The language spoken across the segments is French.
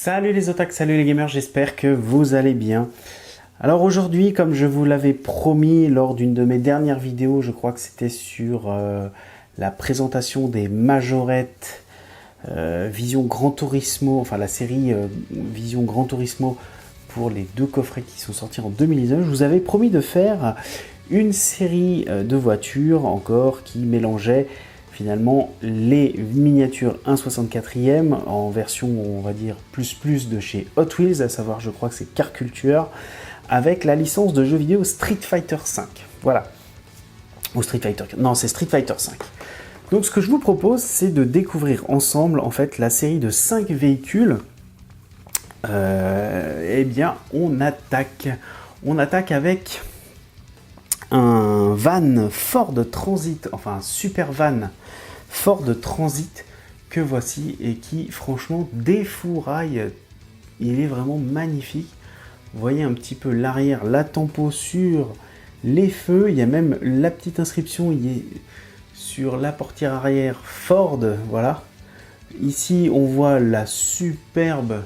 Salut les otaks, salut les gamers, j'espère que vous allez bien. Alors aujourd'hui, comme je vous l'avais promis lors d'une de mes dernières vidéos, je crois que c'était sur la présentation des majorettes Vision Gran Turismo, enfin la série Vision Gran Turismo pour les deux coffrets qui sont sortis en 2019, je vous avais promis de faire une série de voitures encore qui mélangeait finalement les miniatures 1/64e en version on va dire plus de chez Hot Wheels, à savoir je crois que c'est Car Culture, avec la licence de jeux vidéo Street Fighter V. Voilà. Ou Street Fighter 4. Non, c'est Street Fighter V. Donc ce que je vous propose, c'est de découvrir ensemble en fait la série de 5 véhicules. Eh bien, on attaque. On attaque avec un van Ford Transit, enfin un super van Ford Transit que voici et qui franchement défouraille. Il est vraiment magnifique. Vous voyez un petit peu l'arrière, la tempo sur les feux. Il y a même la petite inscription, il est sur la portière arrière Ford. Voilà. Ici, on voit la superbe,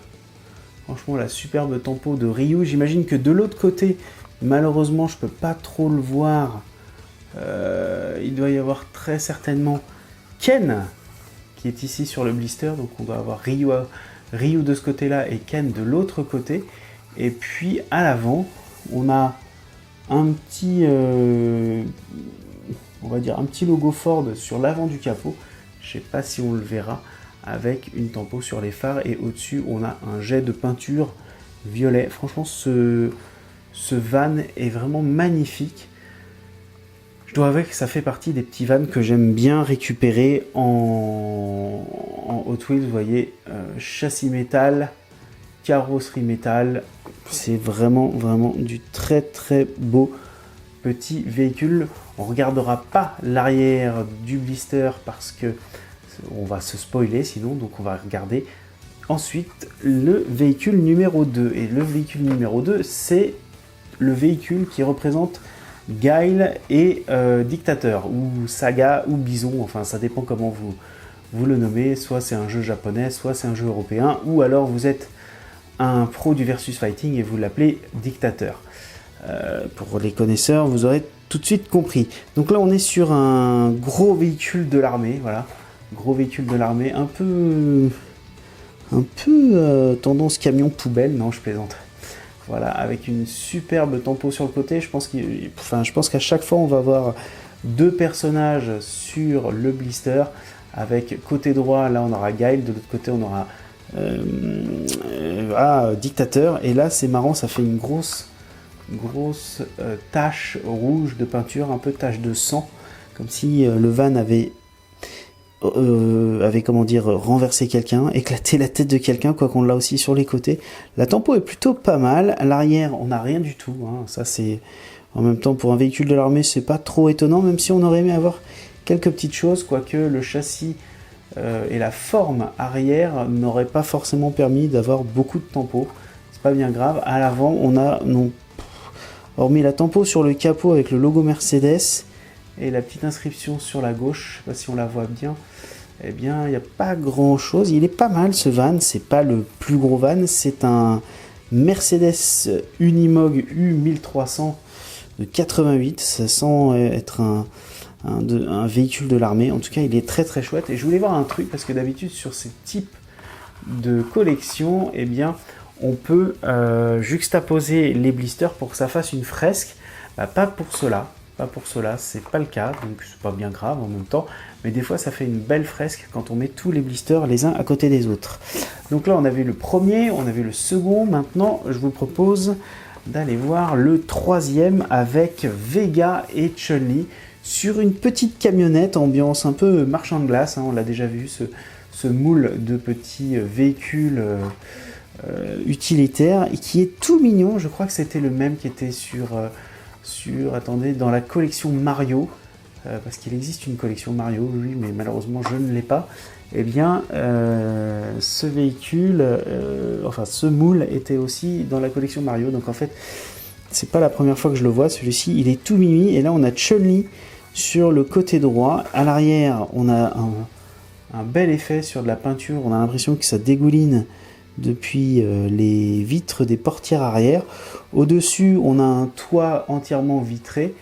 franchement la superbe tempo de Ryu. J'imagine que de l'autre côté, malheureusement, je peux pas trop le voir. Il doit y avoir très certainement Ken qui est ici sur le blister. Donc on doit avoir Ryu de ce côté-là et Ken de l'autre côté. Et puis à l'avant, on a un petit, on va dire un petit logo Ford sur l'avant du capot. Je sais pas si on le verra, avec une tempo sur les phares et au-dessus on a un jet de peinture violet. Franchement, ce van est vraiment magnifique. Je dois avouer que ça fait partie des petits vans que j'aime bien récupérer en Hot Wheels. Vous voyez, châssis métal, carrosserie métal. C'est vraiment du très beau petit véhicule. On ne regardera pas l'arrière du blister parce que on va se spoiler sinon. Donc on va regarder ensuite le véhicule numéro 2. Et le véhicule numéro 2, c'est le véhicule qui représente Guile et Dictateur, ou Saga, ou Bison, enfin ça dépend comment vous le nommez. Soit c'est un jeu japonais, soit c'est un jeu européen, ou alors vous êtes un pro du versus fighting et vous l'appelez Dictateur. Pour les connaisseurs, vous aurez tout de suite compris. Donc là on est sur un gros véhicule de l'armée, voilà, gros véhicule de l'armée, un peu tendance camion poubelle, non je plaisante. Voilà, avec une superbe tempo sur le côté. Je pense qu'à chaque fois, on va avoir deux personnages sur le blister. Avec côté droit, là, on aura Guile. De l'autre côté, on aura Dictateur. Et là, c'est marrant, ça fait une grosse tache rouge de peinture, un peu tache de sang. Comme si le van avait comment dire, renversé quelqu'un, éclaté la tête de quelqu'un, quoi qu'on l'a aussi sur les côtés. La tempo est plutôt pas mal. À l'arrière, on n'a rien du tout, hein. Ça c'est, en même temps, pour un véhicule de l'armée, c'est pas trop étonnant, même si on aurait aimé avoir quelques petites choses, quoique le châssis et la forme arrière n'auraient pas forcément permis d'avoir beaucoup de tempo. C'est pas bien grave. À l'avant, on a, non, hormis la tempo sur le capot avec le logo Mercedes et la petite inscription sur la gauche, je sais pas si on la voit bien, eh bien il n'y a pas grand chose. Il est pas mal ce van, c'est pas le plus gros van, c'est un Mercedes Unimog U1300 de 88, ça sent être un véhicule de l'armée. En tout cas il est très chouette. Et je voulais voir un truc, parce que d'habitude sur ces types de collection, eh bien on peut juxtaposer les blisters pour que ça fasse une fresque. Pas pour cela, c'est pas le cas, donc c'est pas bien grave en même temps, mais des fois ça fait une belle fresque quand on met tous les blisters les uns à côté des autres. Donc là on a vu le premier, on a vu le second, maintenant je vous propose d'aller voir le troisième avec Vega et Chun-Li sur une petite camionnette, ambiance un peu marchand de glace, hein, on l'a déjà vu, ce moule de petits véhicules utilitaires, et qui est tout mignon. Je crois que c'était le même qui était attendez, dans la collection Mario, parce qu'il existe une collection Mario, oui, mais malheureusement je ne l'ai pas. Eh bien, ce véhicule, ce moule était aussi dans la collection Mario, donc en fait, c'est pas la première fois que je le vois, celui-ci, il est tout mimi, et là on a Chun-Li sur le côté droit. À l'arrière, on a un bel effet sur de la peinture, on a l'impression que ça dégouline depuis les vitres des portières arrière. Au-dessus, on a un toit entièrement vitré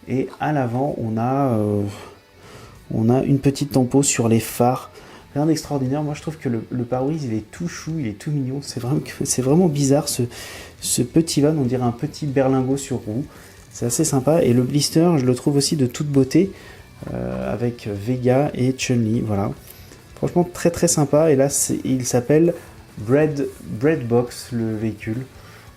et à l'avant, on a une petite tempo sur les phares. Rien d'extraordinaire. Moi, je trouve que le pare-brise, il est tout chou, il est tout mignon. C'est vraiment bizarre ce petit van. On dirait un petit berlingot sur roue. C'est assez sympa. Et le blister, je le trouve aussi de toute beauté avec Vega et Chun-Li. Voilà. Franchement, très très sympa. Et là, il s'appelle Breadbox, le véhicule.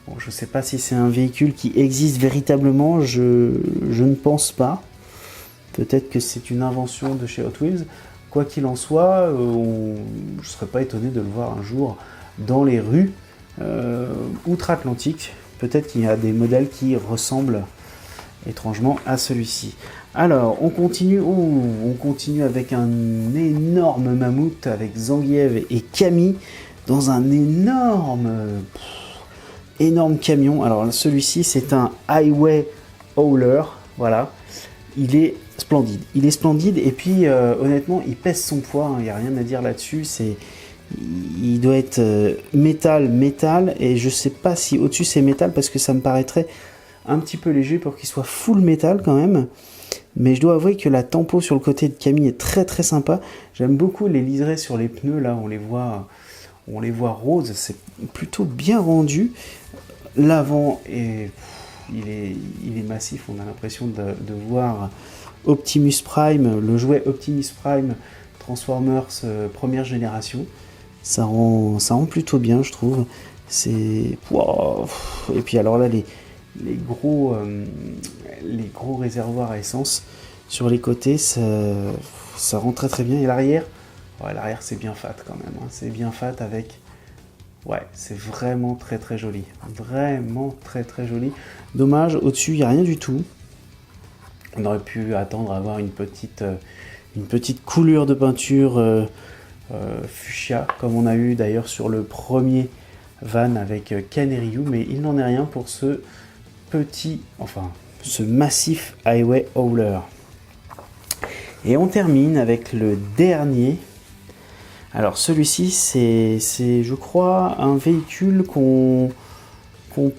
Bon, je ne sais pas si c'est un véhicule qui existe véritablement. Je ne pense pas. Peut-être que c'est une invention de chez Hot Wheels. Quoi qu'il en soit, je ne serais pas étonné de le voir un jour dans les rues outre-Atlantique. Peut-être qu'il y a des modèles qui ressemblent étrangement à celui-ci. Alors, on continue avec un énorme mammouth avec Zangief et Camille dans un énorme camion. Alors, celui-ci, c'est un Highway Hauler. Voilà. Il est splendide et puis honnêtement il pèse son poids, il n'y a rien à dire là-dessus, il doit être métal et je sais pas si au-dessus c'est métal parce que ça me paraîtrait un petit peu léger pour qu'il soit full métal quand même, mais je dois avouer que la tempo sur le côté de Camille est très très sympa. J'aime beaucoup les liserés sur les pneus, là on les voit roses, c'est plutôt bien rendu. L'avant il est massif, on a l'impression de voir Optimus Prime, le jouet Optimus Prime Transformers première génération. Ça rend plutôt bien, je trouve. Wow. Et puis alors là, les gros réservoirs à essence sur les côtés, ça rend très très bien. Et l'arrière, l'arrière c'est bien fat quand même. Hein. C'est bien fat avec... Ouais, c'est vraiment très très joli. Vraiment très très joli. Dommage, au-dessus, il n'y a rien du tout. On aurait pu attendre à avoir une petite coulure de peinture fuchsia, comme on a eu d'ailleurs sur le premier van avec Ken et Ryu, mais il n'en est rien pour ce massif Highway Hauler. Et on termine avec le dernier. Alors celui-ci, c'est je crois un véhicule qu'on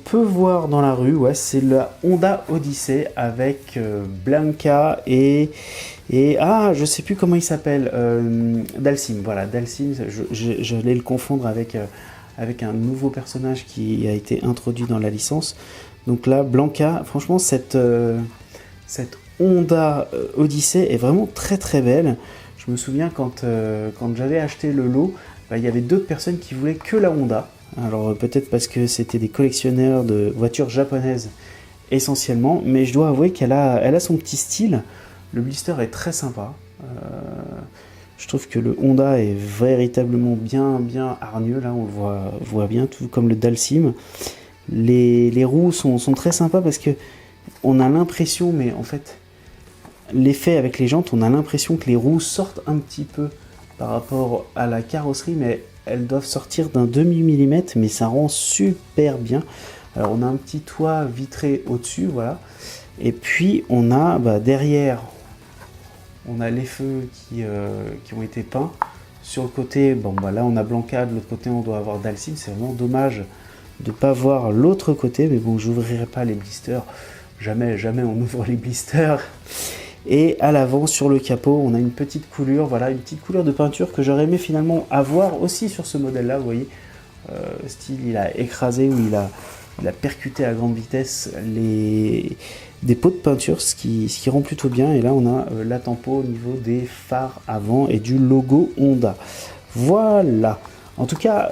peut voir dans la rue. Ouais, c'est la Honda Odyssey avec Blanca et je sais plus comment il s'appelle, Dalsim. Voilà, Dalsim. J'allais le confondre avec un nouveau personnage qui a été introduit dans la licence. Donc là, Blanca. Franchement, cette Honda Odyssey est vraiment très très belle. Je me souviens quand j'avais acheté le lot, il y avait d'autres personnes qui voulaient que la Honda. Alors peut-être parce que c'était des collectionneurs de voitures japonaises essentiellement, mais je dois avouer qu'elle a son petit style. Le blister est très sympa. Je trouve que le Honda est véritablement bien hargneux. Là, on le voit bien, tout comme le Dalsim. Les roues sont très sympas parce que on a l'impression, mais en fait... L'effet avec les jantes, on a l'impression que les roues sortent un petit peu par rapport à la carrosserie, mais elles doivent sortir d'un demi-millimètre, mais ça rend super bien. Alors on a un petit toit vitré au-dessus, voilà. Et puis on a derrière, on a les feux qui ont été peints. Sur le côté, là on a Blanca, de l'autre côté on doit avoir Dalsim. C'est vraiment dommage de ne pas voir l'autre côté, mais bon, j'ouvrirai pas les blisters. Jamais on ouvre les blisters. Et à l'avant, sur le capot, on a une petite coulure, voilà, une petite couleur de peinture que j'aurais aimé finalement avoir aussi sur ce modèle-là, vous voyez. Style, il a écrasé ou il a percuté à grande vitesse des pots de peinture, ce qui rend plutôt bien. Et là, on a la tempo au niveau des phares avant et du logo Honda. Voilà. En tout cas,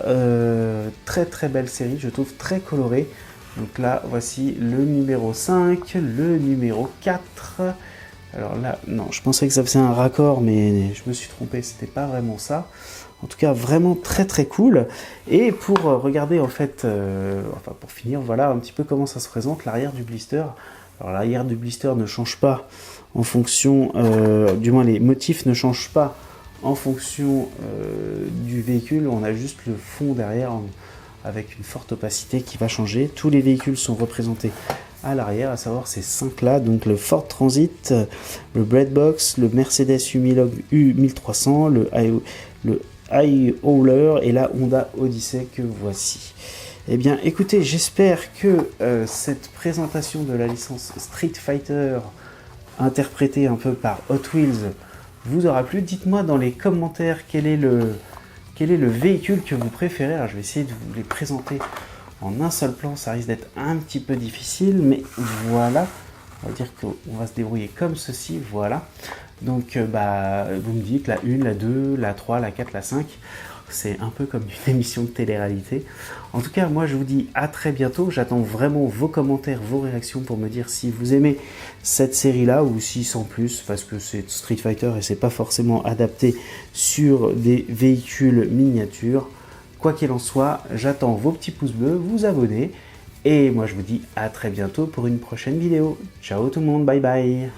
très très belle série, je trouve très colorée. Donc là, voici le numéro 5, le numéro 4... Alors là, non, je pensais que ça faisait un raccord, mais je me suis trompé, c'était pas vraiment ça. En tout cas, vraiment très très cool. Et pour regarder en fait, pour finir, voilà un petit peu comment ça se présente, l'arrière du blister. Alors l'arrière du blister ne change pas en fonction, du moins les motifs ne changent pas en fonction du véhicule. On a juste le fond derrière avec une forte opacité qui va changer. Tous les véhicules sont représentés à l'arrière, à savoir ces 5 là, donc le Ford Transit, le Breadbox, le Mercedes U1300, le High Hauler et la Honda Odyssey que voici. Eh bien, écoutez, j'espère que cette présentation de la licence Street Fighter, interprétée un peu par Hot Wheels, vous aura plu. Dites-moi dans les commentaires quel est le véhicule que vous préférez. Alors, je vais essayer de vous les présenter en un seul plan. Ça risque d'être un petit peu difficile, mais voilà. On va dire qu'on va se débrouiller comme ceci, voilà. Donc, vous me dites la 1, la 2, la 3, la 4, la 5. C'est un peu comme une émission de télé-réalité. En tout cas, moi je vous dis à très bientôt. J'attends vraiment vos commentaires, vos réactions pour me dire si vous aimez cette série-là ou si sans plus, parce que c'est Street Fighter et c'est pas forcément adapté sur des véhicules miniatures. Quoi qu'il en soit, j'attends vos petits pouces bleus, vous abonner. Et moi je vous dis à très bientôt pour une prochaine vidéo. Ciao tout le monde, bye bye.